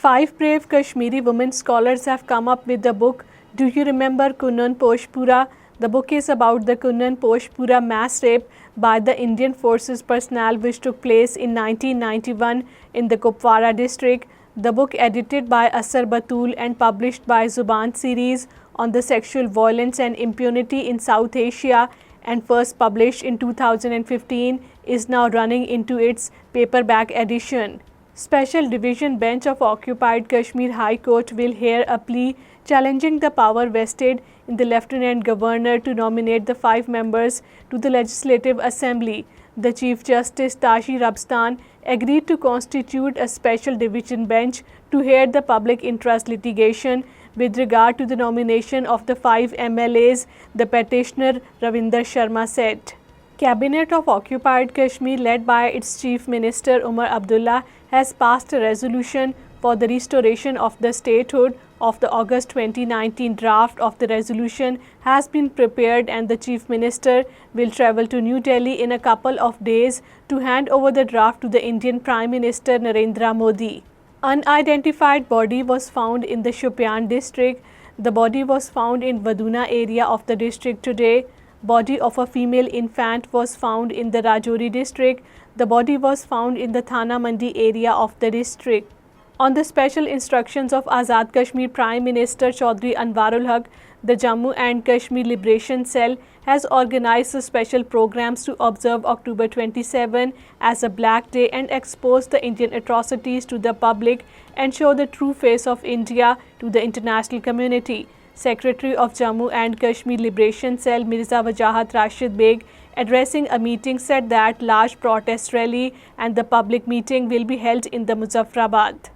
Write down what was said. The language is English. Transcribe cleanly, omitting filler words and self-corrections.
5 brave Kashmiri women scholars have come up with the book Do You Remember Kunnan Poshpura? The book is about the Kunnan Poshpura mass rape by the Indian Forces personnel which took place in 1991 in the Kupwara district. The book, edited by Asar Batul and published by Zuban series on the sexual violence and impunity in South Asia and first published in 2015, is now running into its paperback edition. Special Division Bench of Occupied Kashmir High Court will hear a plea challenging the power vested in the Lieutenant Governor to nominate the 5 members to the Legislative Assembly. The Chief Justice Tashi Rabstan agreed to constitute a special division bench to hear the public interest litigation with regard to the nomination of the 5 MLAs, the petitioner Ravinder Sharma said. Cabinet of Occupied Kashmir, led by its Chief Minister Omar Abdullah, has passed a resolution for the restoration of the statehood of the August 2019 draft of the resolution has been prepared, and the Chief Minister will travel to New Delhi in a couple of days to hand over the draft to the Indian Prime Minister Narendra Modi. Unidentified body was found in the Shopian district. The body was found in Vaduna area of the district today. Body of a female infant was found in the Rajouri district. The body was found in the Thana Mandi area of the district. On the special instructions of Azad Kashmir Prime Minister Chaudhry Anwarul Haq, the Jammu and Kashmir Liberation Cell has organized special programs to observe October 27 as a Black Day and expose the Indian atrocities to the public and show the true face of India to the international community. Secretary of Jammu and Kashmir Liberation Cell Mirza Wajahat Rashid Beg, addressing a meeting, said that large protest rally and the public meeting will be held in the Muzaffarabad.